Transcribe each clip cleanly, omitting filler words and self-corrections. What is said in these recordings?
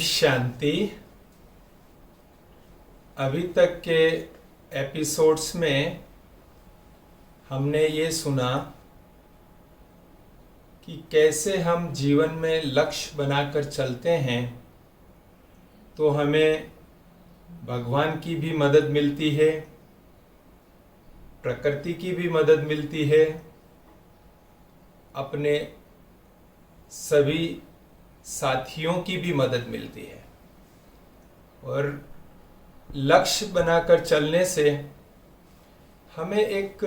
शांति। अभी तक के एपिसोड्स में हमने ये सुना कि कैसे हम जीवन में लक्ष्य बनाकर चलते हैं तो हमें भगवान की भी मदद मिलती है, प्रकृति की भी मदद मिलती है, अपने सभी साथियों की भी मदद मिलती है। और लक्ष्य बनाकर चलने से हमें एक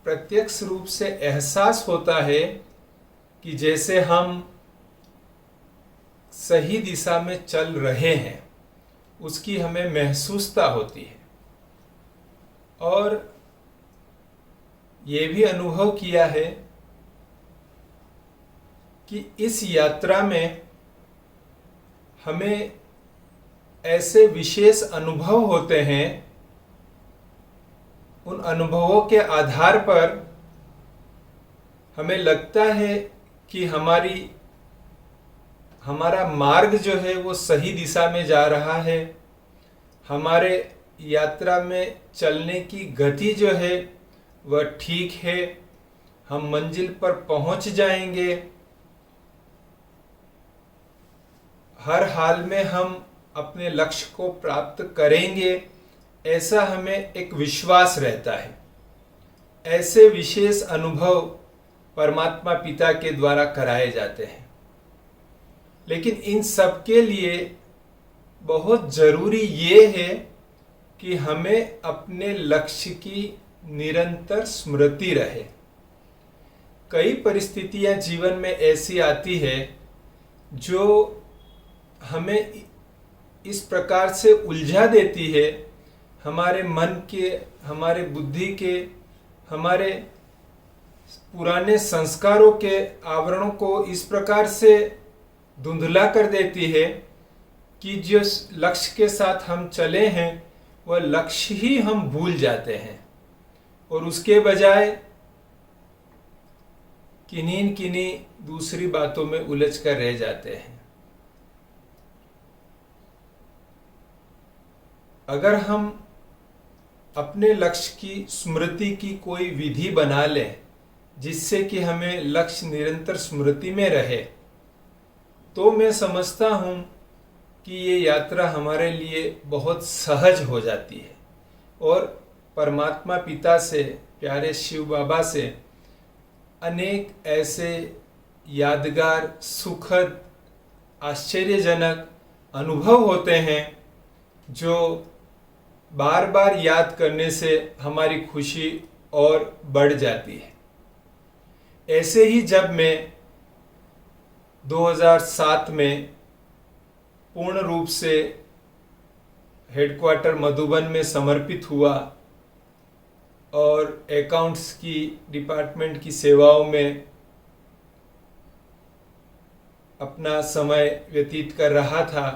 प्रत्यक्ष रूप से एहसास होता है कि जैसे हम सही दिशा में चल रहे हैं, उसकी हमें महसूसता होती है। और ये भी अनुभव किया है कि इस यात्रा में हमें ऐसे विशेष अनुभव होते हैं, उन अनुभवों के आधार पर हमें लगता है कि हमारा मार्ग जो है वो सही दिशा में जा रहा है, हमारे यात्रा में चलने की गति जो है वह ठीक है, हम मंजिल पर पहुंच जाएंगे, हर हाल में हम अपने लक्ष्य को प्राप्त करेंगे, ऐसा हमें एक विश्वास रहता है। ऐसे विशेष अनुभव परमात्मा पिता के द्वारा कराए जाते हैं। लेकिन इन सब के लिए बहुत जरूरी ये है कि हमें अपने लक्ष्य की निरंतर स्मृति रहे। कई परिस्थितियां जीवन में ऐसी आती है जो हमें इस प्रकार से उलझा देती है, हमारे मन के, हमारे बुद्धि के, हमारे पुराने संस्कारों के आवरणों को इस प्रकार से धुंधला कर देती है कि जिस लक्ष्य के साथ हम चले हैं वह लक्ष्य ही हम भूल जाते हैं और उसके बजाय किन्हीं दूसरी बातों में उलझ कर रह जाते हैं। अगर हम अपने लक्ष्य की स्मृति की कोई विधि बना लें जिससे कि हमें लक्ष्य निरंतर स्मृति में रहे, तो मैं समझता हूं कि ये यात्रा हमारे लिए बहुत सहज हो जाती है और परमात्मा पिता से, प्यारे शिव बाबा से अनेक ऐसे यादगार, सुखद, आश्चर्यजनक अनुभव होते हैं जो बार बार याद करने से हमारी खुशी और बढ़ जाती है। ऐसे ही जब मैं 2007 में पूर्ण रूप से हेडक्वार्टर मधुबन में समर्पित हुआ और अकाउंट्स की डिपार्टमेंट की सेवाओं में अपना समय व्यतीत कर रहा था,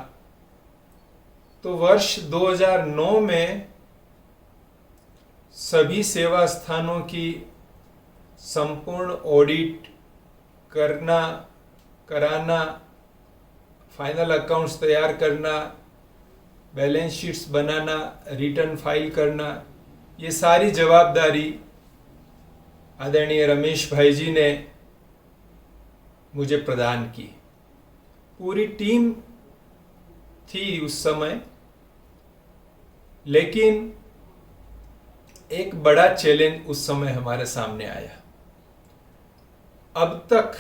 तो वर्ष 2009 में सभी सेवा स्थानों की संपूर्ण ऑडिट कराना, फाइनल अकाउंट्स तैयार करना, बैलेंस शीट्स बनाना, रिटर्न फाइल करना, ये सारी जवाबदारी आदरणीय रमेश भाई जी ने मुझे प्रदान की। पूरी टीम थी उस समय, लेकिन एक बड़ा चैलेंज उस समय हमारे सामने आया। अब तक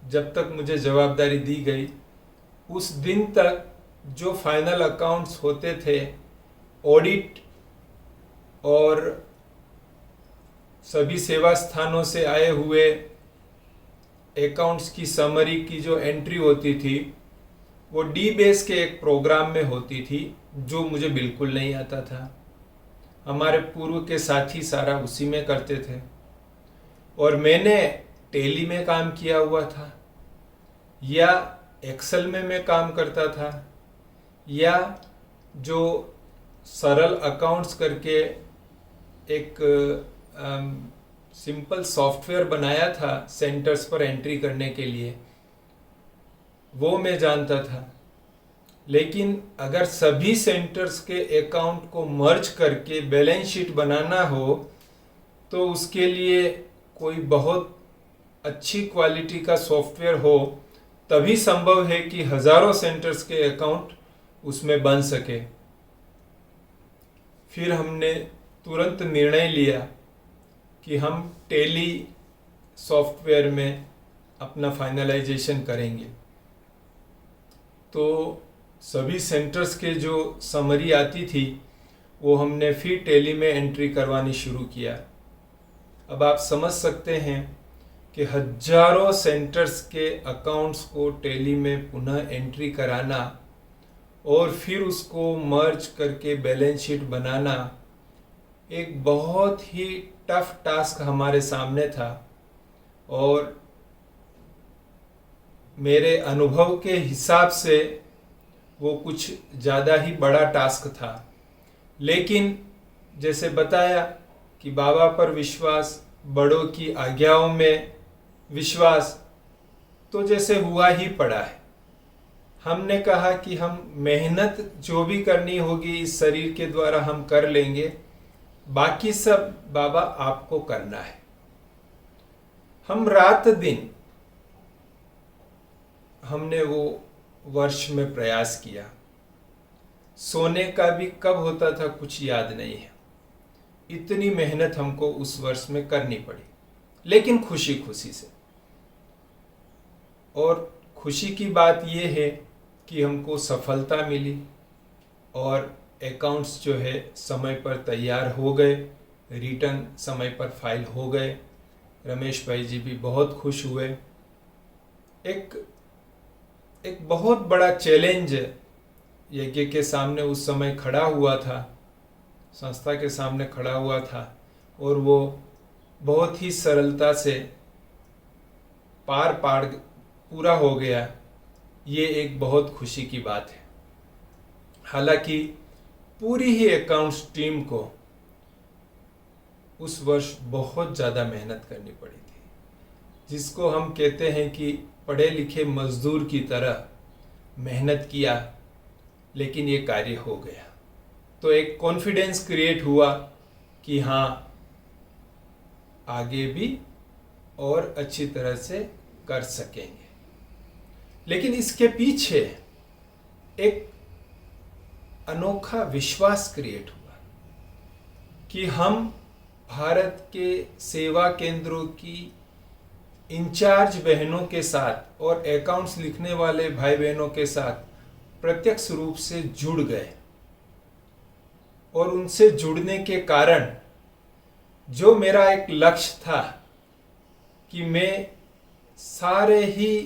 जब तक मुझे जवाबदारी दी गई, उस दिन तक जो फाइनल अकाउंट्स होते थे, ऑडिट और सभी सेवा स्थानों से आए हुए अकाउंट्स की समरी की जो एंट्री होती थी, वो डी बेस के एक प्रोग्राम में होती थी जो मुझे बिल्कुल नहीं आता था। हमारे पूर्व के साथी सारा उसी में करते थे और मैंने टेली में काम किया हुआ था, या एक्सेल में मैं काम करता था, या जो सरल अकाउंट्स करके एक सिंपल सॉफ्टवेयर बनाया था सेंटर्स पर एंट्री करने के लिए, वो मैं जानता था। लेकिन अगर सभी सेंटर्स के अकाउंट को मर्ज करके बैलेंस शीट बनाना हो तो उसके लिए कोई बहुत अच्छी क्वालिटी का सॉफ्टवेयर हो, तभी संभव है कि हजारों सेंटर्स के अकाउंट उसमें बन सके। फिर हमने तुरंत निर्णय लिया कि हम टेली सॉफ्टवेयर में अपना फाइनलाइजेशन करेंगे। तो सभी सेंटर्स के जो समरी आती थी वो हमने फिर टेली में एंट्री करवानी शुरू किया। अब आप समझ सकते हैं कि हजारों सेंटर्स के अकाउंट्स को टेली में पुनः एंट्री कराना और फिर उसको मर्ज करके बैलेंस शीट बनाना एक बहुत ही टफ टास्क हमारे सामने था। और मेरे अनुभव के हिसाब से वो कुछ ज़्यादा ही बड़ा टास्क था। लेकिन जैसे बताया कि बाबा पर विश्वास, बड़ों की आज्ञाओं में विश्वास, तो जैसे हुआ ही पड़ा है। हमने कहा कि हम मेहनत जो भी करनी होगी इस शरीर के द्वारा हम कर लेंगे, बाकी सब बाबा आपको करना है। हम रात दिन हमने वो वर्ष में प्रयास किया। सोने का भी कब होता था कुछ याद नहीं है। इतनी मेहनत हमको उस वर्ष में करनी पड़ी, लेकिन खुशी खुशी से। और खुशी की बात यह है कि हमको सफलता मिली और अकाउंट्स जो है समय पर तैयार हो गए, रिटर्न समय पर फाइल हो गए। रमेश भाई जी भी बहुत खुश हुए। एक बहुत बड़ा चैलेंज यज्ञ के सामने उस समय खड़ा हुआ था, संस्था के सामने खड़ा हुआ था, और वो बहुत ही सरलता से पूरा हो गया। ये एक बहुत खुशी की बात है। हालांकि पूरी ही अकाउंट्स टीम को उस वर्ष बहुत ज़्यादा मेहनत करनी पड़ी थी, जिसको हम कहते हैं कि पढ़े लिखे मजदूर की तरह मेहनत किया, लेकिन ये कार्य हो गया। तो एक कॉन्फिडेंस क्रिएट हुआ कि हाँ, आगे भी और अच्छी तरह से कर सकेंगे। लेकिन इसके पीछे एक अनोखा विश्वास क्रिएट हुआ कि हम भारत के सेवा केंद्रों की इंचार्ज बहनों के साथ और अकाउंट्स लिखने वाले भाई बहनों के साथ प्रत्यक्ष रूप से जुड़ गए। और उनसे जुड़ने के कारण जो मेरा एक लक्ष्य था कि मैं सारे ही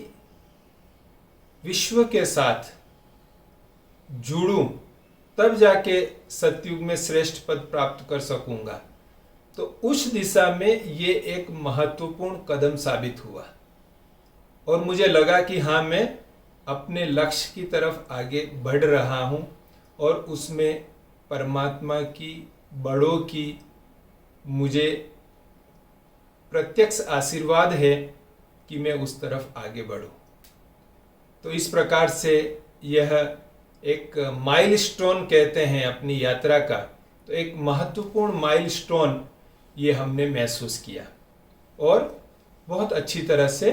विश्व के साथ जुड़ूं, तब जाके सतयुग में श्रेष्ठ पद प्राप्त कर सकूंगा, तो उस दिशा में ये एक महत्वपूर्ण कदम साबित हुआ। और मुझे लगा कि हाँ, मैं अपने लक्ष्य की तरफ आगे बढ़ रहा हूँ और उसमें परमात्मा की, बड़ों की मुझे प्रत्यक्ष आशीर्वाद है कि मैं उस तरफ आगे बढ़ूं। तो इस प्रकार से यह एक माइलस्टोन कहते हैं अपनी यात्रा का, तो एक महत्वपूर्ण माइलस्टोन ये हमने महसूस किया और बहुत अच्छी तरह से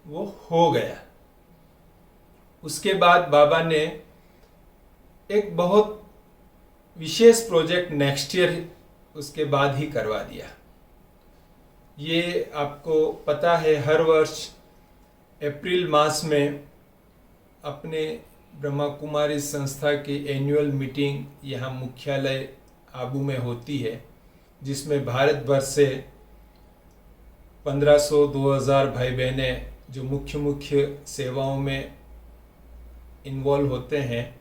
वो हो गया। उसके बाद बाबा ने एक बहुत विशेष प्रोजेक्ट नेक्स्ट ईयर उसके बाद ही करवा दिया। ये आपको पता है, हर वर्ष अप्रैल मास में अपने ब्रह्मा कुमारी संस्था की एनुअल मीटिंग यहाँ मुख्यालय आबू में होती है, जिसमें भारत भर से 1500-2000 भाई बहनें जो मुख्य सेवाओं में इन्वॉल्व होते हैं,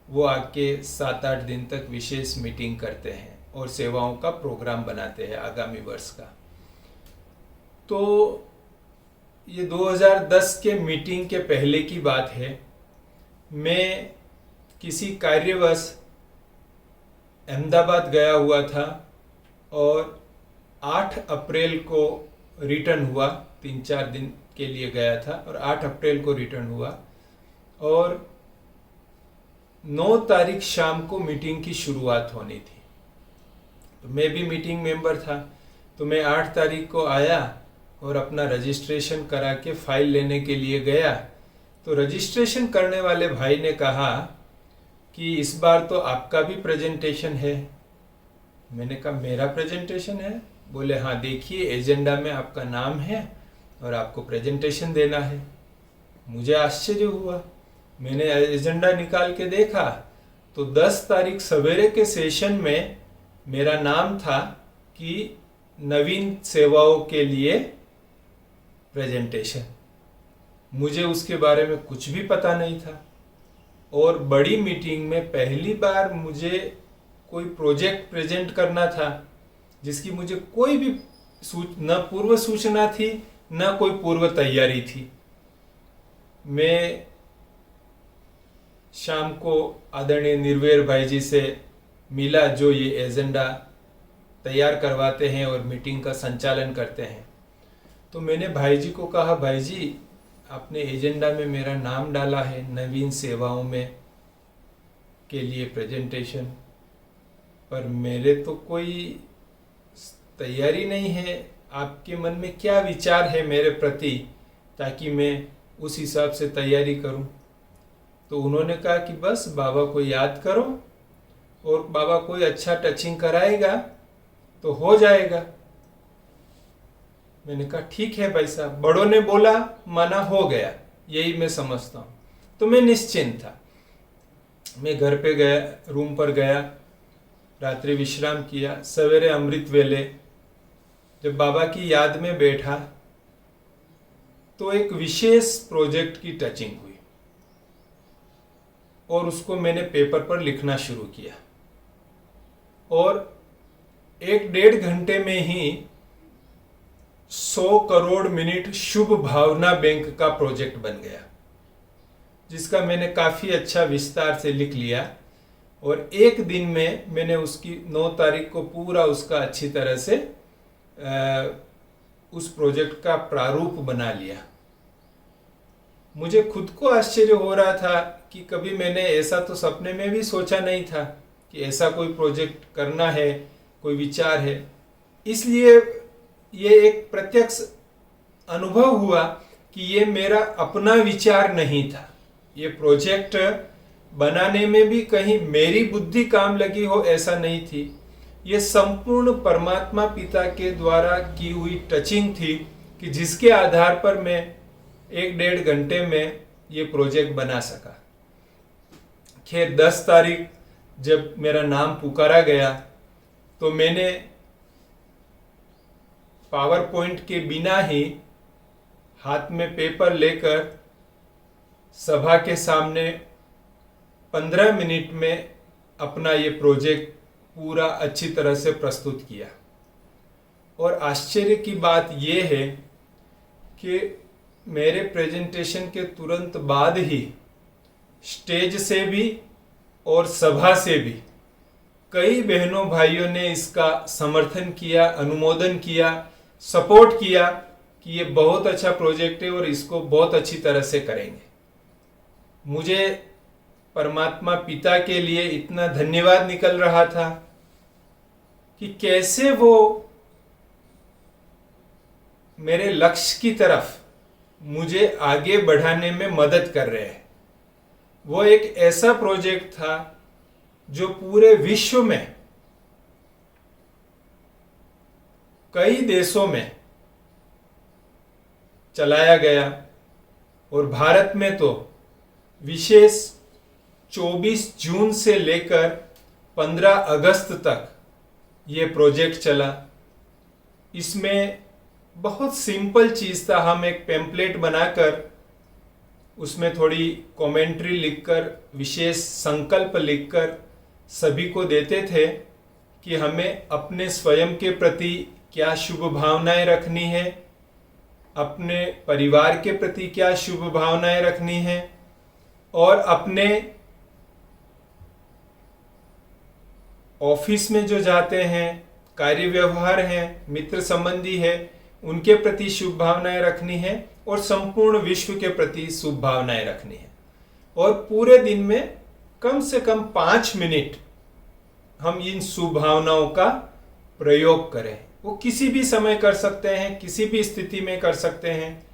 वो आके 7-8 दिन तक विशेष मीटिंग करते हैं और सेवाओं का प्रोग्राम बनाते हैं आगामी वर्ष का। तो ये 2010 के मीटिंग के पहले की बात है। मैं किसी कार्यवश अहमदाबाद गया हुआ था और 8 अप्रैल को रिटर्न हुआ। 3-4 दिन के लिए गया था और 8 अप्रैल को रिटर्न हुआ। और 9 तारीख शाम को मीटिंग की शुरुआत होनी थी। तो मैं भी मीटिंग मेंबर था, तो मैं 8 तारीख को आया और अपना रजिस्ट्रेशन करा के फाइल लेने के लिए गया। तो रजिस्ट्रेशन करने वाले भाई ने कहा कि इस बार तो आपका भी प्रेजेंटेशन है। मैंने कहा मेरा प्रेजेंटेशन है? बोले हाँ, देखिए एजेंडा में आपका नाम है और आपको प्रेजेंटेशन देना है। मुझे आश्चर्य हुआ, मैंने एजेंडा निकाल के देखा तो 10 तारीख सवेरे के सेशन में मेरा नाम था कि नवीन सेवाओं के लिए प्रेजेंटेशन। मुझे उसके बारे में कुछ भी पता नहीं था और बड़ी मीटिंग में पहली बार मुझे कोई प्रोजेक्ट प्रेजेंट करना था जिसकी मुझे कोई भी न पूर्व सूचना थी न कोई पूर्व तैयारी थी। मैं शाम को आदरणीय निर्वेर भाई जी से मिला, जो ये एजेंडा तैयार करवाते हैं और मीटिंग का संचालन करते हैं। तो मैंने भाई जी को कहा, भाई जी आपने एजेंडा में मेरा नाम डाला है नवीन सेवाओं में के लिए प्रेजेंटेशन, पर मेरे तो कोई तैयारी नहीं है। आपके मन में क्या विचार है मेरे प्रति, ताकि मैं उस हिसाब से तैयारी करूं। तो उन्होंने कहा कि बस बाबा को याद करो और बाबा कोई अच्छा टचिंग कराएगा तो हो जाएगा। मैंने कहा ठीक है भाई साहब, बड़ों ने बोला माना हो गया, यही मैं समझता हूँ। तो मैं निश्चिंत था। मैं घर पे गया, रूम पर गया, रात्रि विश्राम किया। सवेरे अमृत वेले जब बाबा की याद में बैठा तो एक विशेष प्रोजेक्ट की टचिंग हुई और उसको मैंने पेपर पर लिखना शुरू किया और 1-1.5 घंटे में ही 100 करोड़ मिनट शुभ भावना बैंक का प्रोजेक्ट बन गया, जिसका मैंने काफी अच्छा विस्तार से लिख लिया और एक दिन में मैंने उसकी 9 तारीख को पूरा उसका अच्छी तरह से उस प्रोजेक्ट का प्रारूप बना लिया। मुझे खुद को आश्चर्य हो रहा था कि कभी मैंने ऐसा तो सपने में भी सोचा नहीं था कि ऐसा कोई प्रोजेक्ट करना है, कोई विचार है। इसलिए ये एक प्रत्यक्ष अनुभव हुआ कि ये मेरा अपना विचार नहीं था। ये प्रोजेक्ट बनाने में भी कहीं मेरी बुद्धि काम लगी हो ऐसा नहीं थी। ये संपूर्ण परमात्मा पिता के द्वारा की हुई टचिंग थी कि जिसके आधार पर मैं 1-1.5 घंटे में ये प्रोजेक्ट बना सका। खैर 10 तारीख जब मेरा नाम पुकारा गया तो मैंने पावर पॉइंट के बिना ही हाथ में पेपर लेकर सभा के सामने 15 मिनट में अपना ये प्रोजेक्ट पूरा अच्छी तरह से प्रस्तुत किया। और आश्चर्य की बात यह है कि मेरे प्रेजेंटेशन के तुरंत बाद ही स्टेज से भी और सभा से भी कई बहनों भाइयों ने इसका समर्थन किया, अनुमोदन किया, सपोर्ट किया कि ये बहुत अच्छा प्रोजेक्ट है और इसको बहुत अच्छी तरह से करेंगे। मुझे परमात्मा पिता के लिए इतना धन्यवाद निकल रहा था कि कैसे वो मेरे लक्ष्य की तरफ मुझे आगे बढ़ाने में मदद कर रहे हैं। वो एक ऐसा प्रोजेक्ट था जो पूरे विश्व में कई देशों में चलाया गया और भारत में तो विशेष 24 जून से लेकर 15 अगस्त तक ये प्रोजेक्ट चला। इसमें बहुत सिंपल चीज़ था। हम एक पेम्पलेट बनाकर उसमें थोड़ी कमेंट्री लिखकर, विशेष संकल्प लिखकर सभी को देते थे कि हमें अपने स्वयं के प्रति क्या शुभ भावनाएं रखनी है, अपने परिवार के प्रति क्या शुभ भावनाएं रखनी है और अपने ऑफिस में जो जाते हैं, कार्य व्यवहार हैं, मित्र संबंधी है, उनके प्रति शुभ भावनाएं रखनी है और संपूर्ण विश्व के प्रति शुभ भावनाएं रखनी है। और पूरे दिन में कम से कम 5 मिनट हम इन शुभ भावनाओं का प्रयोग करें। वो किसी भी समय कर सकते हैं, किसी भी स्थिति में कर सकते हैं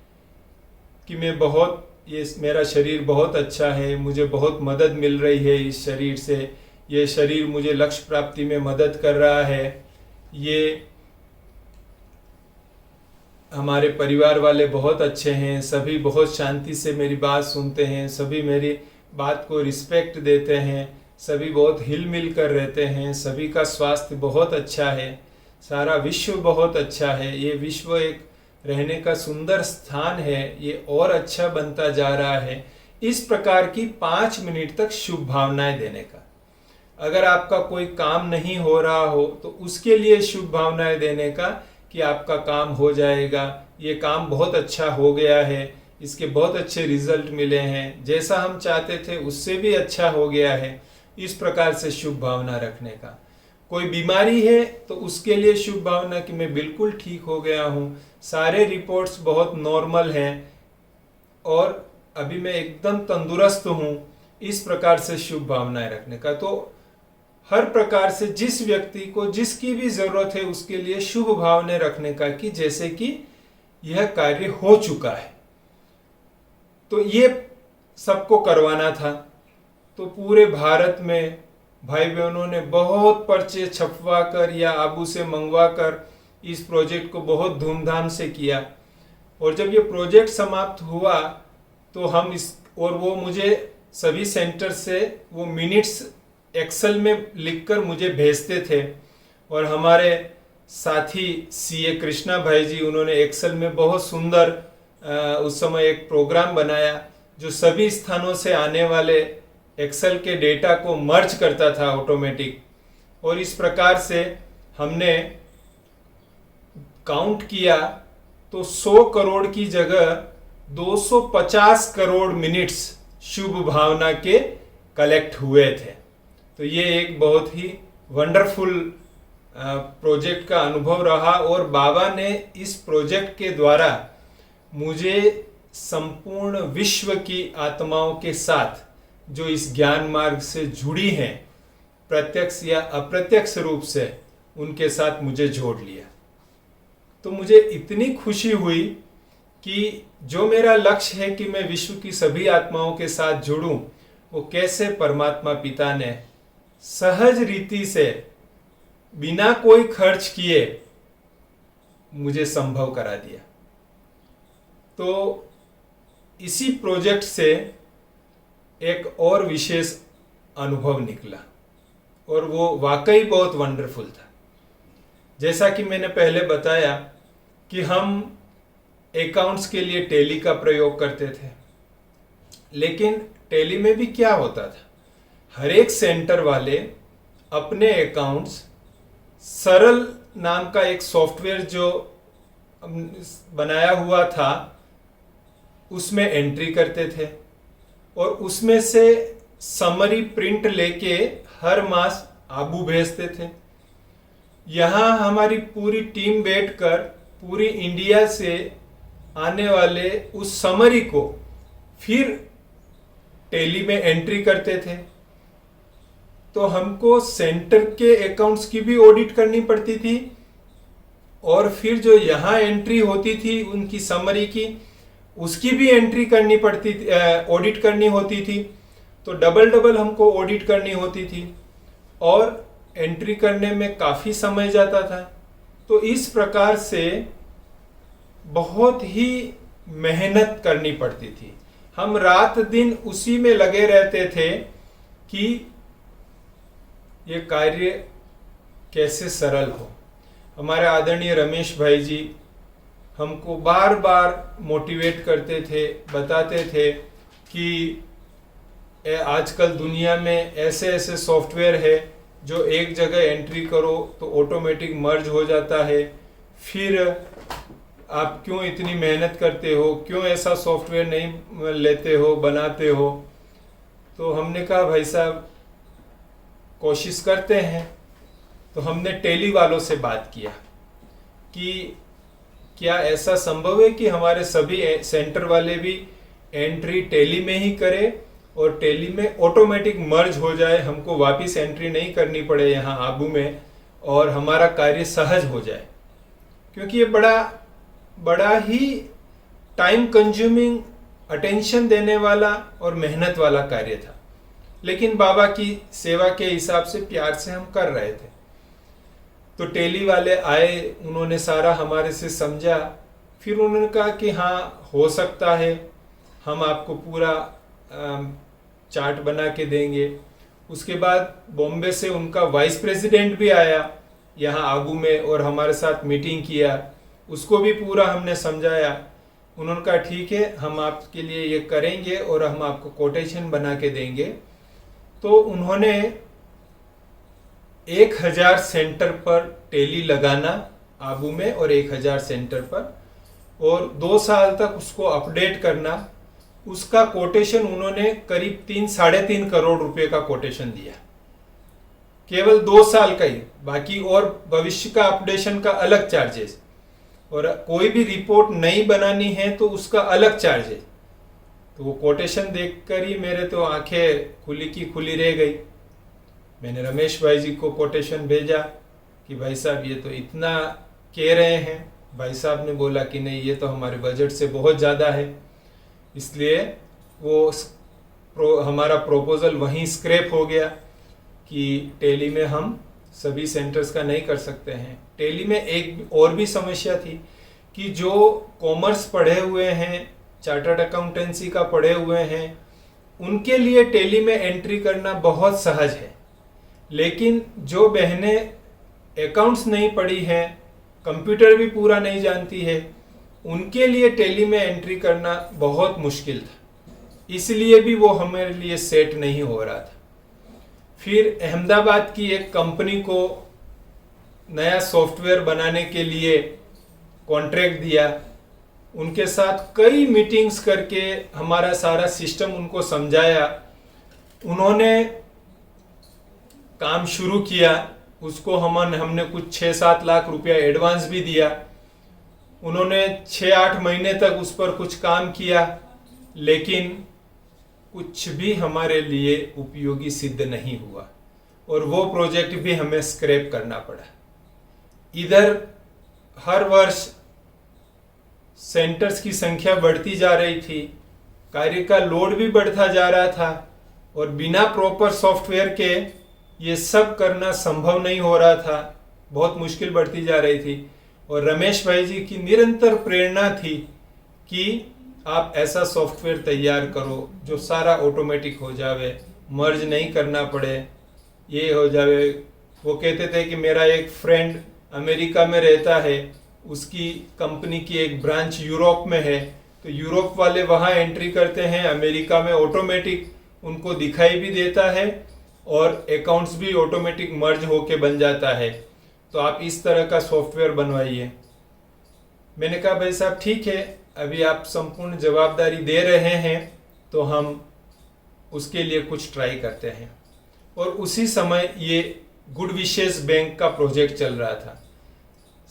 कि ये मेरा शरीर बहुत अच्छा है, मुझे बहुत मदद मिल रही है इस शरीर से, ये शरीर मुझे लक्ष्य प्राप्ति में मदद कर रहा है, ये हमारे परिवार वाले बहुत अच्छे हैं, सभी बहुत शांति से मेरी बात सुनते हैं, सभी मेरी बात को रिस्पेक्ट देते हैं, सभी बहुत हिल मिल कर रहते हैं, सभी का स्वास्थ्य बहुत अच्छा है, सारा विश्व बहुत अच्छा है, ये विश्व एक रहने का सुंदर स्थान है, ये और अच्छा बनता जा रहा है। इस प्रकार की 5 मिनट तक शुभ भावनाएं देने का। अगर आपका कोई काम नहीं हो रहा हो तो उसके लिए शुभ भावनाएं देने का कि आपका काम हो जाएगा, ये काम बहुत अच्छा हो गया है, इसके बहुत अच्छे रिजल्ट मिले हैं, जैसा हम चाहते थे उससे भी अच्छा हो गया है। इस प्रकार से शुभ भावना रखने का। कोई बीमारी है तो उसके लिए शुभ भावना कि मैं बिल्कुल ठीक हो गया हूँ, सारे रिपोर्ट्स बहुत नॉर्मल हैं और अभी मैं एकदम तंदुरुस्त हूँ। इस प्रकार से शुभ भावनाएं रखने का। तो हर प्रकार से जिस व्यक्ति को जिसकी भी जरूरत है उसके लिए शुभ भावनाएं रखने का कि जैसे कि यह कार्य हो चुका है। तो ये सबको करवाना था। तो पूरे भारत में भाई बहनों ने बहुत पर्चे छपवा कर या आबू से मंगवा कर इस प्रोजेक्ट को बहुत धूमधाम से किया। और जब ये प्रोजेक्ट समाप्त हुआ तो वो मुझे सभी सेंटर से वो मिनट्स एक्सेल में लिखकर मुझे भेजते थे। और हमारे साथी सीए कृष्णा भाई जी, उन्होंने एक्सेल में बहुत सुंदर उस समय एक प्रोग्राम बनाया जो सभी स्थानों से आने वाले एक्सेल के डेटा को मर्ज करता था ऑटोमेटिक। और इस प्रकार से हमने काउंट किया तो 100 करोड़ की जगह 250 करोड़ मिनट्स शुभ भावना के कलेक्ट हुए थे। तो ये एक बहुत ही वंडरफुल प्रोजेक्ट का अनुभव रहा। और बाबा ने इस प्रोजेक्ट के द्वारा मुझे संपूर्ण विश्व की आत्माओं के साथ जो इस ज्ञान मार्ग से जुड़ी हैं, प्रत्यक्ष या अप्रत्यक्ष रूप से उनके साथ मुझे जोड़ लिया। तो मुझे इतनी खुशी हुई कि जो मेरा लक्ष्य है कि मैं विश्व की सभी आत्माओं के साथ जुड़ूं, वो कैसे परमात्मा पिता ने सहज रीति से बिना कोई खर्च किए मुझे संभव करा दिया। तो इसी प्रोजेक्ट से एक और विशेष अनुभव निकला और वो वाकई बहुत वंडरफुल था। जैसा कि मैंने पहले बताया कि हम अकाउंट्स के लिए टैली का प्रयोग करते थे, लेकिन टैली में भी क्या होता था, हर एक सेंटर वाले अपने अकाउंट्स सरल नाम का एक सॉफ्टवेयर जो बनाया हुआ था उसमें एंट्री करते थे और उसमें से समरी प्रिंट लेके हर मास आबू भेजते थे। यहाँ हमारी पूरी टीम बैठकर पूरी इंडिया से आने वाले उस समरी को फिर टैली में एंट्री करते थे। तो हमको सेंटर के अकाउंट्स की भी ऑडिट करनी पड़ती थी और फिर जो यहाँ एंट्री होती थी उनकी समरी की, उसकी भी एंट्री करनी पड़ती थी, ऑडिट करनी होती थी। तो डबल हमको ऑडिट करनी होती थी और एंट्री करने में काफ़ी समय जाता था। तो इस प्रकार से बहुत ही मेहनत करनी पड़ती थी। हम रात दिन उसी में लगे रहते थे कि ये कार्य कैसे सरल हो। हमारे आदरणीय रमेश भाई जी हमको बार बार मोटिवेट करते थे, बताते थे कि आजकल दुनिया में ऐसे ऐसे सॉफ्टवेयर है जो एक जगह एंट्री करो तो ऑटोमेटिक मर्ज हो जाता है, फिर आप क्यों इतनी मेहनत करते हो, क्यों ऐसा सॉफ्टवेयर नहीं लेते हो, बनाते हो। तो हमने कहा भाई साहब कोशिश करते हैं। तो हमने टैली वालों से बात किया कि क्या ऐसा संभव है कि हमारे सभी सेंटर वाले भी एंट्री टैली में ही करें और टेली में ऑटोमेटिक मर्ज हो जाए, हमको वापस एंट्री नहीं करनी पड़े यहाँ आबू में, और हमारा कार्य सहज हो जाए। क्योंकि ये बड़ा ही टाइम कंज्यूमिंग, अटेंशन देने वाला और मेहनत वाला कार्य था, लेकिन बाबा की सेवा के हिसाब से प्यार से हम कर रहे थे। तो टेली वाले आए, उन्होंने सारा हमारे से समझा, फिर उन्होंने कहा कि हाँ हो सकता है, हम आपको पूरा चार्ट बना के देंगे। उसके बाद बॉम्बे से उनका वाइस प्रेसिडेंट भी आया यहाँ आगू में और हमारे साथ मीटिंग किया, उसको भी पूरा हमने समझाया। उन्होंने कहा ठीक है, हम आपके लिए ये करेंगे और हम आपको कोटेशन बना के देंगे। तो उन्होंने 1000 सेंटर पर टेली लगाना आबू में और 1000 सेंटर पर, और 2 साल तक उसको अपडेट करना। उसका कोटेशन उन्होंने करीब 3-3.5 करोड़ रुपए का कोटेशन दिया, केवल 2 साल का ही। बाकी और भविष्य का अपडेशन का अलग चार्जेस, और कोई भी रिपोर्ट नई बनानी है तो उसका अलग चार्ज है। तो वो कोटेशन देखकर ही मेरे तो आंखें खुली की खुली रह गई। मैंने रमेश भाई जी को कोटेशन भेजा कि भाई साहब ये तो इतना कह रहे हैं। भाई साहब ने बोला कि नहीं, ये तो हमारे बजट से बहुत ज़्यादा है, इसलिए वो हमारा प्रपोजल वहीं स्क्रैप हो गया कि टेली में हम सभी सेंटर्स का नहीं कर सकते हैं। टेली में एक और भी समस्या थी कि जो कॉमर्स पढ़े हुए हैं, चार्टर्ड अकाउंटेंसी का पढ़े हुए हैं, उनके लिए टेली में एंट्री करना बहुत सहज है, लेकिन जो बहनें अकाउंट्स नहीं पढ़ी हैं, कंप्यूटर भी पूरा नहीं जानती है, उनके लिए टेली में एंट्री करना बहुत मुश्किल था। इसलिए भी वो हमारे लिए सेट नहीं हो रहा था। फिर अहमदाबाद की एक कंपनी को नया सॉफ्टवेयर बनाने के लिए कॉन्ट्रैक्ट दिया। उनके साथ कई मीटिंग्स करके हमारा सारा सिस्टम उनको समझाया। उन्होंने काम शुरू किया, उसको हमने कुछ 6-7 लाख रुपया एडवांस भी दिया। उन्होंने 6-8 महीने तक उस पर कुछ काम किया, लेकिन कुछ भी हमारे लिए उपयोगी सिद्ध नहीं हुआ और वो प्रोजेक्ट भी हमें स्क्रैप करना पड़ा। इधर हर वर्ष सेंटर्स की संख्या बढ़ती जा रही थी, कार्य का लोड भी बढ़ता जा रहा था, और बिना प्रॉपर सॉफ्टवेयर के ये सब करना संभव नहीं हो रहा था। बहुत मुश्किल बढ़ती जा रही थी, और रमेश भाई जी की निरंतर प्रेरणा थी कि आप ऐसा सॉफ्टवेयर तैयार करो जो सारा ऑटोमेटिक हो जावे, मर्ज नहीं करना पड़े, ये हो जावे। वो कहते थे कि मेरा एक फ्रेंड अमेरिका में रहता है, उसकी कंपनी की एक ब्रांच यूरोप में है, तो यूरोप वाले वहाँ एंट्री करते हैं, अमेरिका में ऑटोमेटिक उनको दिखाई भी देता है और अकाउंट्स भी ऑटोमेटिक मर्ज होके बन जाता है, तो आप इस तरह का सॉफ्टवेयर बनवाइए। मैंने कहा भाई साहब ठीक है, अभी आप संपूर्ण जवाबदारी दे रहे हैं तो हम उसके लिए कुछ ट्राई करते हैं। और उसी समय ये गुड विशेष बैंक का प्रोजेक्ट चल रहा था।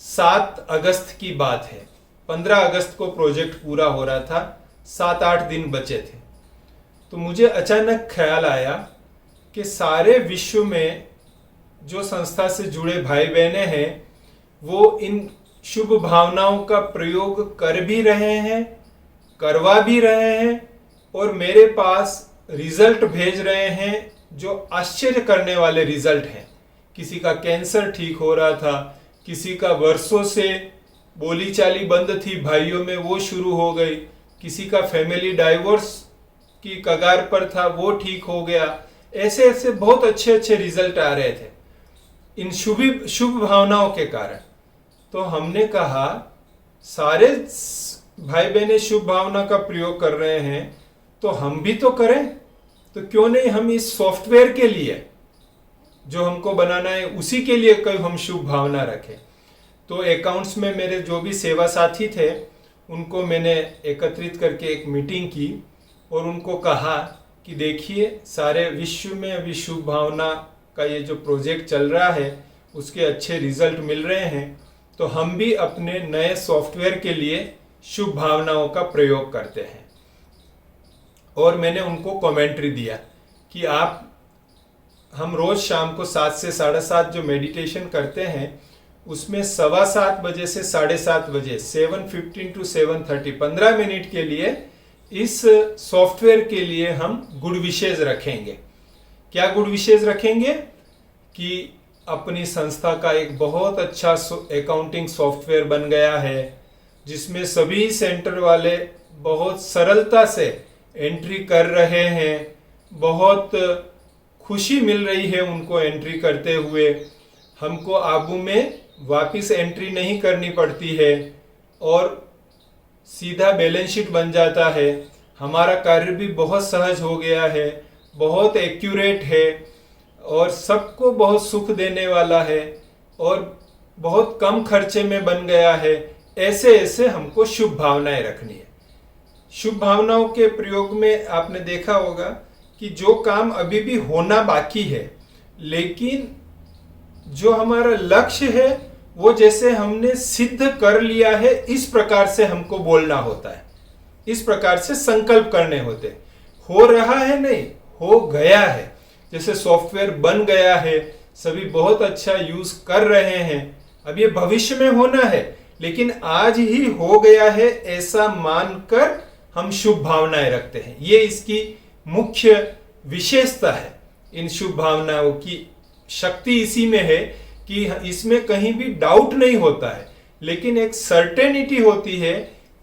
7 अगस्त की बात है, 15 अगस्त को प्रोजेक्ट पूरा हो रहा था, 7-8 दिन बचे थे। तो मुझे अचानक ख्याल आया कि सारे विश्व में जो संस्था से जुड़े भाई बहनें हैं वो इन शुभ भावनाओं का प्रयोग कर भी रहे हैं, करवा भी रहे हैं, और मेरे पास रिजल्ट भेज रहे हैं जो आश्चर्य करने वाले रिजल्ट हैं। किसी का कैंसर ठीक हो रहा था, किसी का वर्षों से बोली चाली बंद थी भाइयों में, वो शुरू हो गई, किसी का फैमिली डाइवोर्स की कगार पर था, वो ठीक हो गया। ऐसे ऐसे बहुत अच्छे अच्छे रिजल्ट आ रहे थे इन शुभ भावनाओं के कारण। तो हमने कहा सारे भाई बहनें शुभ भावना का प्रयोग कर रहे हैं तो हम भी तो करें, तो क्यों नहीं हम इस सॉफ्टवेयर के लिए जो हमको बनाना है उसी के लिए कोई हम शुभ भावना रखें। तो अकाउंट्स में मेरे जो भी सेवा साथी थे उनको मैंने एकत्रित करके एक मीटिंग की और उनको कहा कि देखिए सारे विश्व में अभी शुभ भावना का ये जो प्रोजेक्ट चल रहा है उसके अच्छे रिजल्ट मिल रहे हैं, तो हम भी अपने नए सॉफ्टवेयर के लिए शुभ भावनाओं का प्रयोग करते हैं। और मैंने उनको कमेंट्री दिया कि हम रोज शाम को 7 से 7:30 जो मेडिटेशन करते हैं उसमें 7:15 बजे से 7:30 बजे 7:15 to 7:30 15 मिनट के लिए इस सॉफ्टवेयर के लिए हम गुड विशेष रखेंगे। क्या गुड विशेष रखेंगे कि अपनी संस्था का एक बहुत अच्छा अकाउंटिंग सॉफ्टवेयर बन गया है जिसमें सभी सेंटर वाले बहुत सरलता से एंट्री कर रहे हैं, बहुत खुशी मिल रही है उनको एंट्री करते हुए। हमको आबू में वापस एंट्री नहीं करनी पड़ती है और सीधा बैलेंस शीट बन जाता है। हमारा कार्य भी बहुत सहज हो गया है, बहुत एक्यूरेट है और सबको बहुत सुख देने वाला है और बहुत कम खर्चे में बन गया है। ऐसे ऐसे हमको शुभ भावनाएं रखनी है। शुभ भावनाओं के प्रयोग में आपने देखा होगा कि जो काम अभी भी होना बाकी है, लेकिन जो हमारा लक्ष्य है वो जैसे हमने सिद्ध कर लिया है, इस प्रकार से हमको बोलना होता है, इस प्रकार से संकल्प करने होते। हो रहा है नहीं, हो गया है। जैसे सॉफ्टवेयर बन गया है, सभी बहुत अच्छा यूज कर रहे हैं, अब ये भविष्य में होना है लेकिन आज ही हो गया है, ऐसा मानकर हम शुभ भावनाएं रखते हैं। ये इसकी मुख्य विशेषता है। इन शुभ भावनाओं की शक्ति इसी में है कि इसमें कहीं भी डाउट नहीं होता है, लेकिन एक सर्टेनिटी होती है,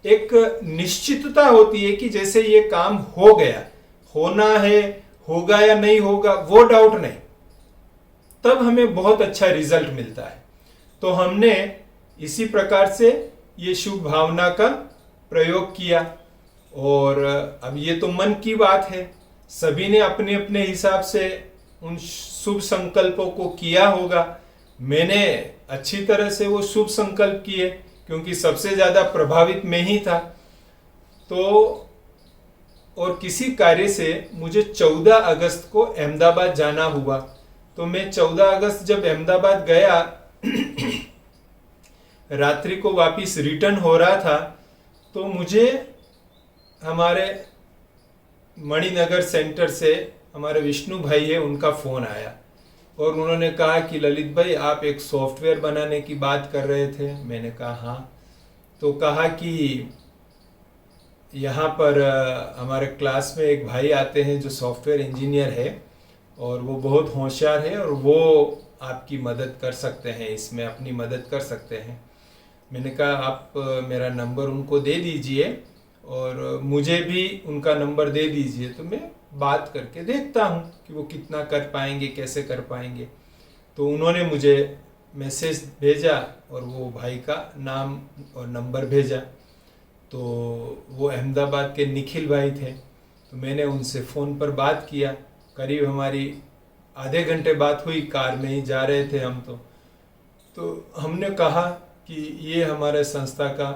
एक निश्चितता होती है कि जैसे ये काम हो गया, होना है, होगा या नहीं होगा वो डाउट नहीं, तब हमें बहुत अच्छा रिजल्ट मिलता है। तो हमने इसी प्रकार से ये शुभ भावना का प्रयोग किया और अब ये तो मन की बात है, सभी ने अपने अपने हिसाब से उन शुभ संकल्पों को किया होगा। मैंने अच्छी तरह से वो शुभ संकल्प किए क्योंकि सबसे ज्यादा प्रभावित मैं ही था। तो और किसी कार्य से मुझे 14 अगस्त को अहमदाबाद जाना हुआ, तो मैं 14 अगस्त जब अहमदाबाद गया रात्रि को वापस रिटर्न हो रहा था, तो मुझे हमारे मणिनगर सेंटर से हमारे विष्णु भाई है, उनका फोन आया और उन्होंने कहा कि ललित भाई आप एक सॉफ्टवेयर बनाने की बात कर रहे थे। मैंने कहा हाँ। तो कहा कि यहाँ पर हमारे क्लास में एक भाई आते हैं जो सॉफ्टवेयर इंजीनियर है और वो बहुत होशियार है और वो आपकी मदद कर सकते हैं, इसमें अपनी मदद कर सकते हैं। मैंने कहा आप मेरा नंबर उनको दे दीजिए और मुझे भी उनका नंबर दे दीजिए, तो मैं बात करके देखता हूँ कि वो कितना कर पाएंगे, कैसे कर पाएंगे। तो उन्होंने मुझे मैसेज भेजा और वो भाई का नाम और नंबर भेजा। तो वो अहमदाबाद के निखिल भाई थे, तो मैंने उनसे फ़ोन पर बात किया। करीब हमारी आधे घंटे बात हुई, कार में ही जा रहे थे हम। तो हमने कहा कि ये हमारे संस्था का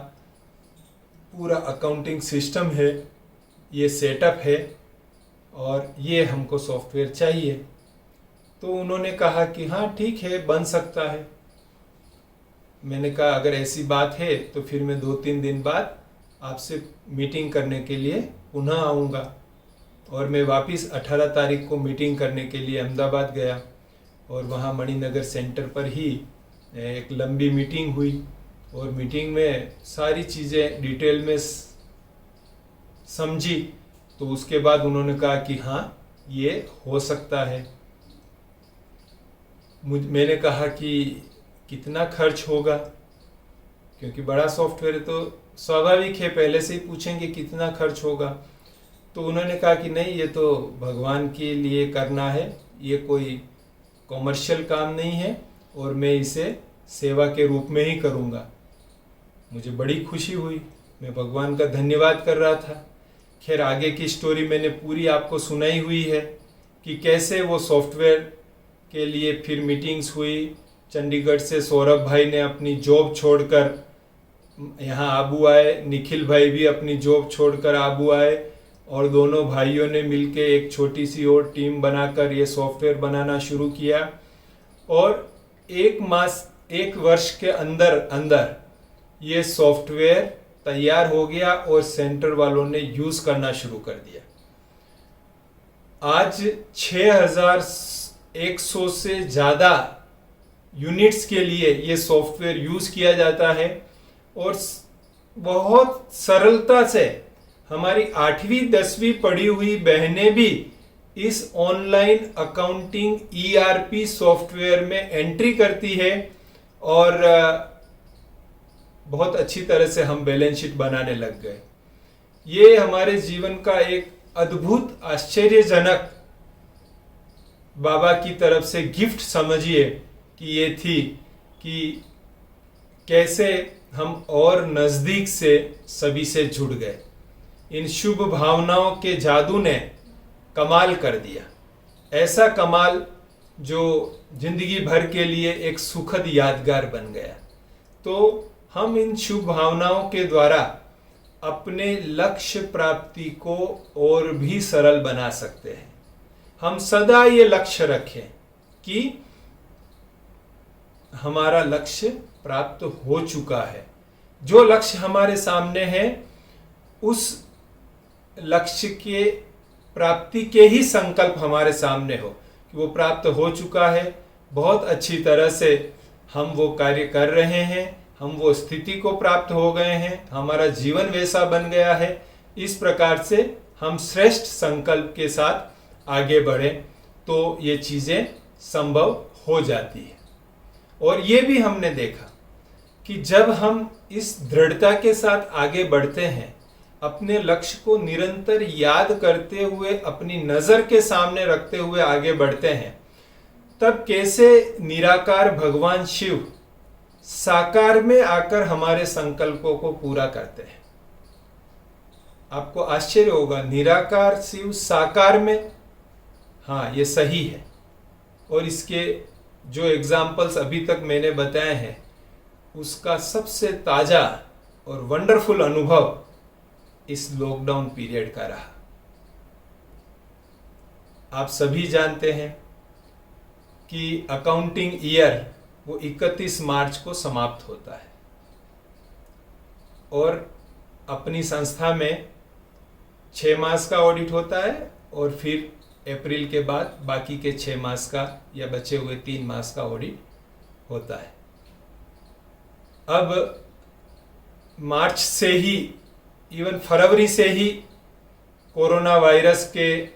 पूरा अकाउंटिंग सिस्टम है, ये सेटअप है और ये हमको सॉफ्टवेयर चाहिए। तो उन्होंने कहा कि हाँ ठीक है, बन सकता है। मैंने कहा अगर ऐसी बात है तो फिर मैं 2-3 दिन बाद आपसे मीटिंग करने के लिए पुनः आऊँगा। और मैं वापस 18 तारीख को मीटिंग करने के लिए अहमदाबाद गया और वहाँ मणिनगर सेंटर पर ही एक लंबी मीटिंग हुई और मीटिंग में सारी चीज़ें डिटेल में समझी। तो उसके बाद उन्होंने कहा कि हाँ ये हो सकता है। मैंने कहा कि कितना खर्च होगा, क्योंकि बड़ा सॉफ्टवेयर है तो स्वाभाविक है पहले से ही पूछेंगे कितना खर्च होगा। तो उन्होंने कहा कि नहीं, ये तो भगवान के लिए करना है, ये कोई कॉमर्शियल काम नहीं है और मैं इसे सेवा के रूप में ही करूँगा। मुझे बड़ी खुशी हुई, मैं भगवान का धन्यवाद कर रहा था। खैर आगे की स्टोरी मैंने पूरी आपको सुनाई हुई है कि कैसे वो सॉफ्टवेयर के लिए फिर मीटिंग्स हुई। चंडीगढ़ से सौरभ भाई ने अपनी जॉब छोड़कर यहाँ आबू आए, निखिल भाई भी अपनी जॉब छोड़कर आबू आए और दोनों भाइयों ने मिलके एक छोटी सी और टीम बनाकर ये सॉफ्टवेयर बनाना शुरू किया और 1 वर्ष के अंदर अंदर ये सॉफ्टवेयर तैयार हो गया और सेंटर वालों ने यूज़ करना शुरू कर दिया। आज 6100 से ज़्यादा यूनिट्स के लिए ये सॉफ्टवेयर यूज़ किया जाता है और बहुत सरलता से हमारी 8वीं 10वीं पढ़ी हुई बहनें भी इस ऑनलाइन अकाउंटिंग ERP सॉफ्टवेयर में एंट्री करती है और बहुत अच्छी तरह से हम बैलेंस शीट बनाने लग गए। ये हमारे जीवन का एक अद्भुत आश्चर्यजनक बाबा की तरफ से गिफ्ट समझिए कि ये थी कि कैसे हम और नज़दीक से सभी से जुड़ गए। इन शुभ भावनाओं के जादू ने कमाल कर दिया, ऐसा कमाल जो जिंदगी भर के लिए एक सुखद यादगार बन गया। तो हम इन शुभ भावनाओं के द्वारा अपने लक्ष्य प्राप्ति को और भी सरल बना सकते हैं। हम सदा ये लक्ष्य रखें कि हमारा लक्ष्य प्राप्त हो चुका है। जो लक्ष्य हमारे सामने है उस लक्ष्य के प्राप्ति के ही संकल्प हमारे सामने हो कि वो प्राप्त हो चुका है, बहुत अच्छी तरह से हम वो कार्य कर रहे हैं, हम वो स्थिति को प्राप्त हो गए हैं, हमारा जीवन वैसा बन गया है। इस प्रकार से हम श्रेष्ठ संकल्प के साथ आगे बढ़ें तो ये चीज़ें संभव हो जाती है। और ये भी हमने देखा कि जब हम इस दृढ़ता के साथ आगे बढ़ते हैं, अपने लक्ष्य को निरंतर याद करते हुए, अपनी नज़र के सामने रखते हुए आगे बढ़ते हैं, तब कैसे निराकार भगवान शिव साकार में आकर हमारे संकल्पों को पूरा करते हैं। आपको आश्चर्य होगा, निराकार शिव साकार में, हाँ ये सही है। और इसके जो एग्जाम्पल्स अभी तक मैंने बताए हैं उसका सबसे ताज़ा और वंडरफुल अनुभव इस लॉकडाउन पीरियड का रहा। आप सभी जानते हैं कि अकाउंटिंग ईयर वो 31 मार्च को समाप्त होता है और अपनी संस्था में 6 मास का ऑडिट होता है और फिर अप्रैल के बाद बाकी के 6 मास का या बचे हुए 3 मास का ऑडिट होता है। अब मार्च से ही, इवन फरवरी से ही कोरोना वायरस के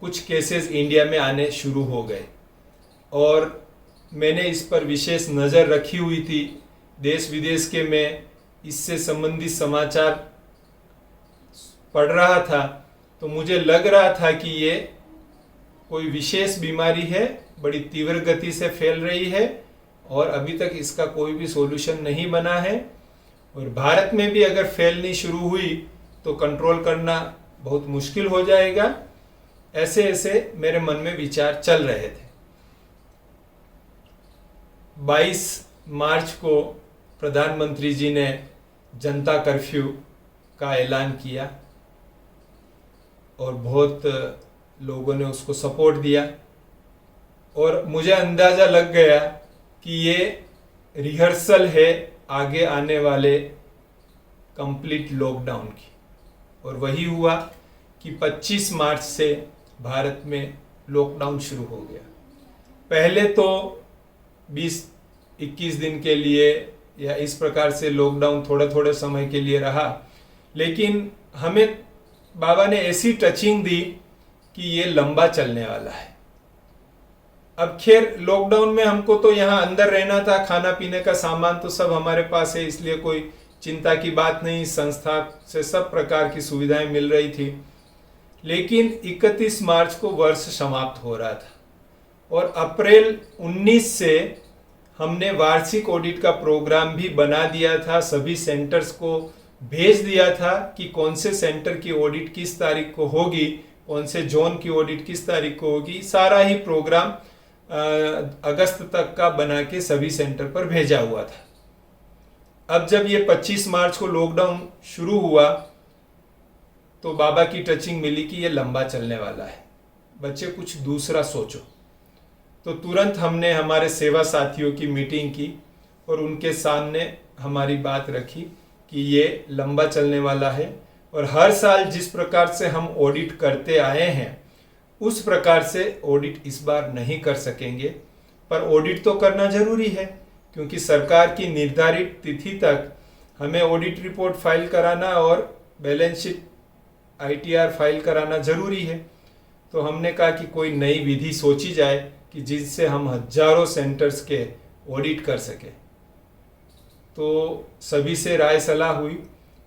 कुछ केसेस इंडिया में आने शुरू हो गए और मैंने इस पर विशेष नज़र रखी हुई थी। देश विदेश के मैं इससे संबंधित समाचार पढ़ रहा था तो मुझे लग रहा था कि ये कोई विशेष बीमारी है, बड़ी तीव्र गति से फैल रही है और अभी तक इसका कोई भी सॉल्यूशन नहीं बना है और भारत में भी अगर फैलनी शुरू हुई तो कंट्रोल करना बहुत मुश्किल हो जाएगा। ऐसे ऐसे मेरे मन में विचार चल रहे थे। 22 मार्च को प्रधानमंत्री जी ने जनता कर्फ्यू का ऐलान किया और बहुत लोगों ने उसको सपोर्ट दिया और मुझे अंदाज़ा लग गया कि ये रिहर्सल है आगे आने वाले कंप्लीट लॉकडाउन की। और वही हुआ कि 25 मार्च से भारत में लॉकडाउन शुरू हो गया। पहले तो 20-21 दिन के लिए या इस प्रकार से लॉकडाउन थोड़ा थोड़ा समय के लिए रहा, लेकिन हमें बाबा ने ऐसी टचिंग दी कि ये लंबा चलने वाला है। अब खैर लॉकडाउन में हमको तो यहाँ अंदर रहना था, खाना पीने का सामान तो सब हमारे पास है, इसलिए कोई चिंता की बात नहीं। संस्था से सब प्रकार की सुविधाएं मिल रही थी। लेकिन 31 मार्च को वर्ष समाप्त हो रहा था और अप्रैल 19 से हमने वार्षिक ऑडिट का प्रोग्राम भी बना दिया था। सभी सेंटर्स को भेज दिया था कि कौन से सेंटर की ऑडिट किस तारीख को होगी, कौन से जोन की ऑडिट किस तारीख को होगी। सारा ही प्रोग्राम अगस्त तक का बना के सभी सेंटर पर भेजा हुआ था। अब जब ये 25 मार्च को लॉकडाउन शुरू हुआ तो बाबा की टचिंग मिली कि ये लंबा चलने वाला है, बच्चे कुछ दूसरा सोचो। तो तुरंत हमने हमारे सेवा साथियों की मीटिंग की और उनके सामने हमारी बात रखी कि ये लंबा चलने वाला है और हर साल जिस प्रकार से हम ऑडिट करते आए हैं उस प्रकार से ऑडिट इस बार नहीं कर सकेंगे, पर ऑडिट तो करना जरूरी है क्योंकि सरकार की निर्धारित तिथि तक हमें ऑडिट रिपोर्ट फाइल कराना और बैलेंस शीट ITR फाइल कराना जरूरी है। तो हमने कहा कि कोई नई विधि सोची जाए कि जिससे हम हजारों सेंटर्स के ऑडिट कर सके। तो सभी से राय सलाह हुई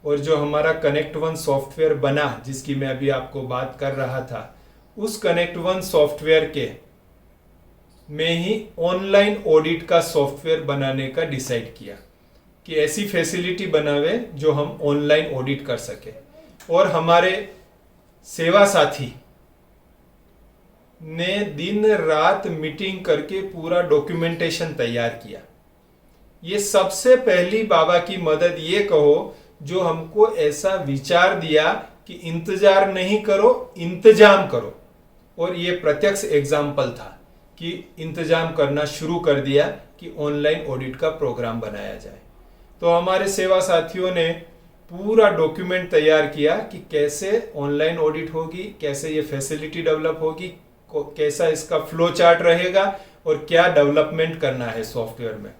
और जो हमारा कनेक्ट वन सॉफ्टवेयर बना, जिसकी मैं अभी आपको बात कर रहा था, उस कनेक्ट वन सॉफ्टवेयर के में ही ऑनलाइन ऑडिट का सॉफ्टवेयर बनाने का डिसाइड किया कि ऐसी फैसिलिटी बनावे जो हम ऑनलाइन ऑडिट कर सके। और हमारे सेवा साथी ने दिन रात मीटिंग करके पूरा डॉक्यूमेंटेशन तैयार किया। ये सबसे पहली बाबा की मदद ये कहो जो हमको ऐसा विचार दिया कि इंतजार नहीं करो, इंतजाम करो। और ये प्रत्यक्ष एग्जाम्पल था कि इंतजाम करना शुरू कर दिया कि ऑनलाइन ऑडिट का प्रोग्राम बनाया जाए। तो हमारे सेवा साथियों ने पूरा डॉक्यूमेंट तैयार किया कि कैसे ऑनलाइन ऑडिट होगी, कैसे ये फैसिलिटी डेवलप होगी, कैसा इसका फ्लो चार्ट रहेगा और क्या डेवलपमेंट करना है सॉफ्टवेयर में।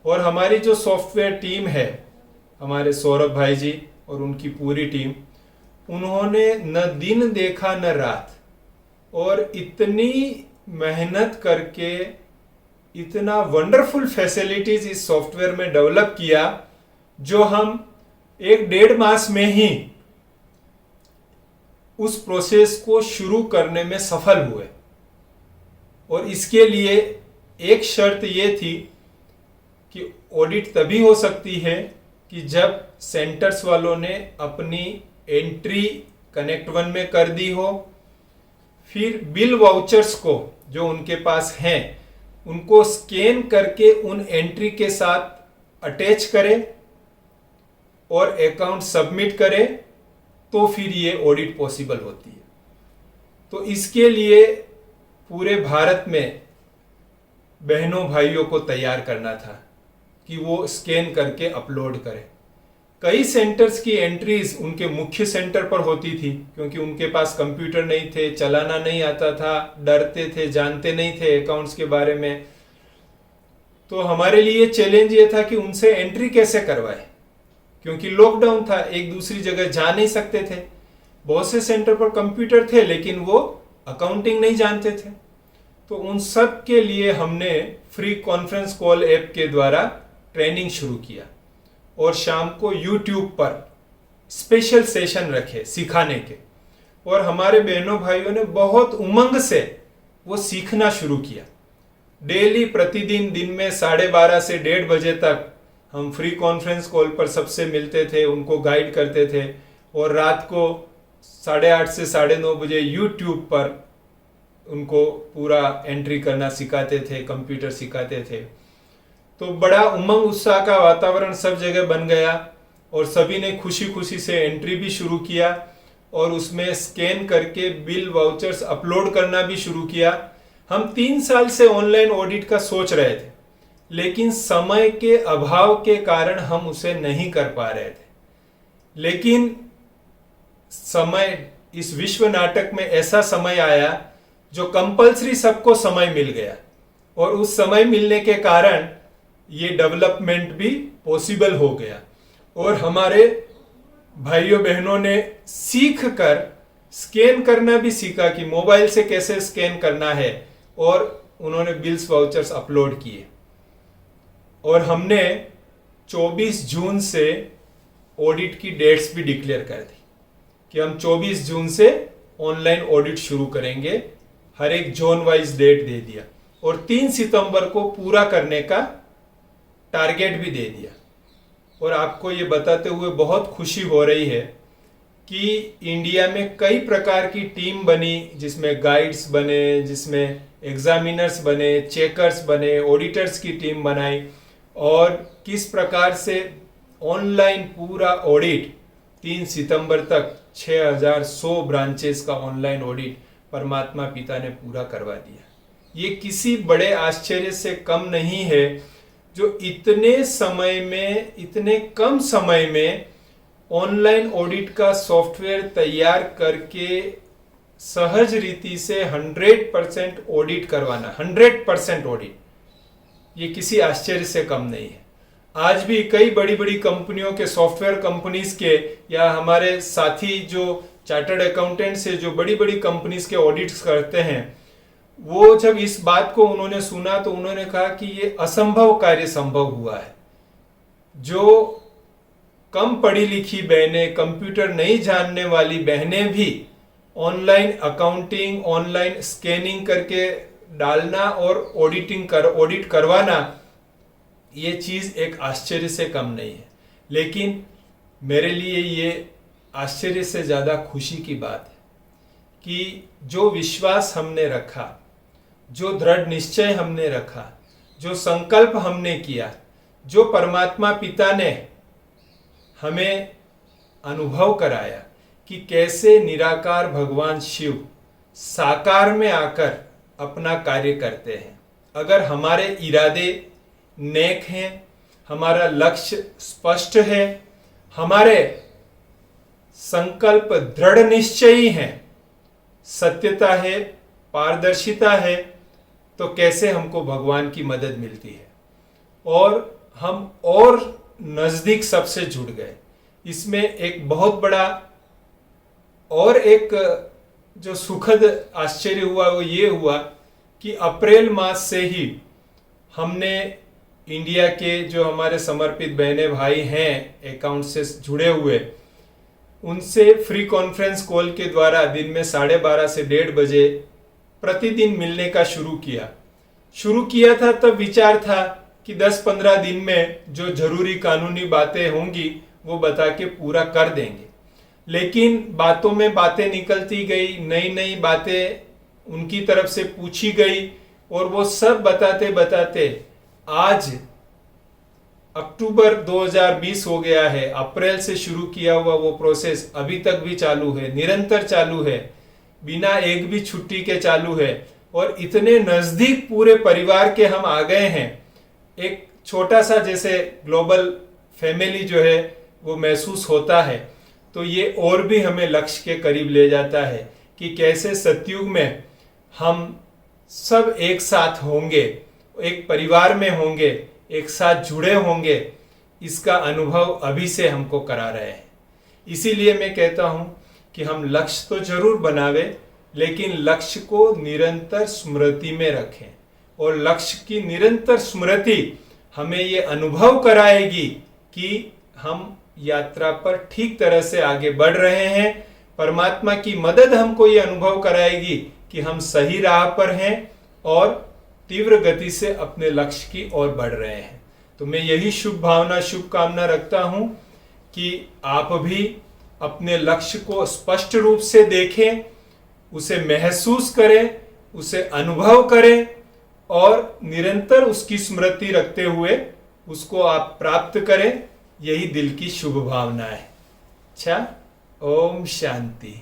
और हमारी जो सॉफ्टवेयर टीम है, हमारे सौरभ भाई जी और उनकी पूरी टीम, उन्होंने न दिन देखा न रात और इतनी मेहनत करके इतना वंडरफुल फैसिलिटीज इस सॉफ्टवेयर में डेवलप किया जो हम 1-1.5 मास में ही उस प्रोसेस को शुरू करने में सफल हुए। और इसके लिए एक शर्त ये थी कि ऑडिट तभी हो सकती है कि जब सेंटर्स वालों ने अपनी एंट्री कनेक्ट वन में कर दी हो, फिर बिल वाउचर्स को जो उनके पास हैं उनको स्कैन करके उन एंट्री के साथ अटैच करें और अकाउंट सबमिट करें, तो फिर ये ऑडिट पॉसिबल होती है। तो इसके लिए पूरे भारत में बहनों भाइयों को तैयार करना था कि वो स्कैन करके अपलोड करें। कई सेंटर्स की एंट्रीज उनके मुख्य सेंटर पर होती थी क्योंकि उनके पास कंप्यूटर नहीं थे, चलाना नहीं आता था, डरते थे, जानते नहीं थे अकाउंट्स के बारे में। तो हमारे लिए चैलेंज ये था कि उनसे एंट्री कैसे करवाए, क्योंकि लॉकडाउन था, एक दूसरी जगह जा नहीं सकते थे। बहुत से सेंटर पर कंप्यूटर थे लेकिन वो अकाउंटिंग नहीं जानते थे। तो उन सब के लिए हमने फ्री कॉन्फ्रेंस कॉल ऐप के द्वारा ट्रेनिंग शुरू किया और शाम को YouTube पर स्पेशल सेशन रखे सिखाने के। और हमारे बहनों भाइयों ने बहुत उमंग से वो सीखना शुरू किया। डेली प्रतिदिन दिन में 12:30 से 1:30 बजे तक हम फ्री कॉन्फ्रेंस कॉल पर सबसे मिलते थे, उनको गाइड करते थे और रात को 8:30 से 9:30 बजे YouTube पर उनको पूरा एंट्री करना सिखाते थे, कंप्यूटर सिखाते थे। तो बड़ा उमंग उत्साह का वातावरण सब जगह बन गया और सभी ने खुशी खुशी से एंट्री भी शुरू किया और उसमें स्कैन करके बिल वाउचर्स अपलोड करना भी शुरू किया। हम 3 साल से ऑनलाइन ऑडिट का सोच रहे थे लेकिन समय के अभाव के कारण हम उसे नहीं कर पा रहे थे। लेकिन समय, इस विश्व नाटक में ऐसा समय आया जो कंपल्सरी सबको समय मिल गया और उस समय मिलने के कारण ये डेवलपमेंट भी पॉसिबल हो गया। और हमारे भाइयों बहनों ने सीख कर स्कैन करना भी सीखा कि मोबाइल से कैसे स्कैन करना है और उन्होंने बिल्स वाउचर्स अपलोड किए। और हमने 24 जून से ऑडिट की डेट्स भी डिक्लेयर कर दी कि हम 24 जून से ऑनलाइन ऑडिट शुरू करेंगे। हर एक जोन वाइज डेट दे दिया और 3 सितंबर को पूरा करने का टारगेट भी दे दिया। और आपको ये बताते हुए बहुत खुशी हो रही है कि इंडिया में कई प्रकार की टीम बनी, जिसमें गाइड्स बने, जिसमें एग्जामिनर्स बने, चेकर्स बने, ऑडिटर्स की टीम बनाई और किस प्रकार से ऑनलाइन पूरा ऑडिट 3 सितंबर तक 6100 ब्रांचेस का ऑनलाइन ऑडिट परमात्मा पिता ने पूरा करवा दिया। ये किसी बड़े आश्चर्य से कम नहीं है जो इतने समय में, इतने कम समय में ऑनलाइन ऑडिट का सॉफ्टवेयर तैयार करके सहज रीति से 100% ऑडिट करवाना, 100% ऑडिट, ये किसी आश्चर्य से कम नहीं है। आज भी कई बड़ी बड़ी कंपनियों के, सॉफ्टवेयर कंपनीज के, या हमारे साथी जो चार्टर्ड अकाउंटेंट से जो बड़ी बड़ी कंपनीज के ऑडिट्स करते हैं, वो जब इस बात को उन्होंने सुना तो उन्होंने कहा कि ये असंभव कार्य संभव हुआ है। जो कम पढ़ी लिखी बहनें, कंप्यूटर नहीं जानने वाली बहनें भी ऑनलाइन अकाउंटिंग, ऑनलाइन स्कैनिंग करके डालना और ऑडिट करवाना, ये चीज एक आश्चर्य से कम नहीं है। लेकिन मेरे लिए ये आश्चर्य से ज्यादा खुशी की बात है कि जो विश्वास हमने रखा, जो दृढ़ निश्चय हमने रखा, जो संकल्प हमने किया, जो परमात्मा पिता ने हमें अनुभव कराया कि कैसे निराकार भगवान शिव साकार में आकर अपना कार्य करते हैं। अगर हमारे इरादे नेक हैं, हमारा लक्ष्य स्पष्ट है, हमारे संकल्प दृढ़ निश्चयी हैं, सत्यता है, पारदर्शिता है, तो कैसे हमको भगवान की मदद मिलती है और हम और नजदीक सबसे जुड़ गए। इसमें एक बहुत बड़ा और एक जो सुखद आश्चर्य हुआ वो ये हुआ कि अप्रैल मास से ही हमने इंडिया के जो हमारे समर्पित बहने भाई हैं अकाउंट से जुड़े हुए, उनसे फ्री कॉन्फ्रेंस कॉल के द्वारा दिन में 12:30 से 1:30 बजे प्रतिदिन मिलने का शुरू किया था। तब विचार था कि 10-15 दिन में जो जरूरी कानूनी बातें होंगी वो बता के पूरा कर देंगे। लेकिन बातों में बातें निकलती गई, नई नई बातें उनकी तरफ से पूछी गई और वो सब बताते बताते आज अक्टूबर 2020 हो गया है। अप्रैल से शुरू किया हुआ वो प्रोसेस अभी तक भी चालू है, निरंतर चालू है, बिना एक भी छुट्टी के चालू है और इतने नजदीक पूरे परिवार के हम आ गए हैं। एक छोटा सा जैसे ग्लोबल फैमिली जो है वो महसूस होता है। तो ये और भी हमें लक्ष्य के करीब ले जाता है कि कैसे सतयुग में हम सब एक साथ होंगे, एक परिवार में होंगे, एक साथ जुड़े होंगे। इसका अनुभव अभी से हमको करा रहे हैं। इसीलिए मैं कहता हूं कि हम लक्ष्य तो जरूर बनावे, लेकिन लक्ष्य को निरंतर स्मृति में रखें और लक्ष्य की निरंतर स्मृति हमें ये अनुभव कराएगी कि हम यात्रा पर ठीक तरह से आगे बढ़ रहे हैं। परमात्मा की मदद हमको ये अनुभव कराएगी कि हम सही राह पर हैं और तीव्र गति से अपने लक्ष्य की ओर बढ़ रहे हैं। तो मैं यही शुभकामना रखता हूं कि आप भी अपने लक्ष्य को स्पष्ट रूप से देखें, उसे महसूस करें, उसे अनुभव करें और निरंतर उसकी स्मृति रखते हुए उसको आप प्राप्त करें। यही दिल की शुभ भावना है। अच्छा, ओम शांति।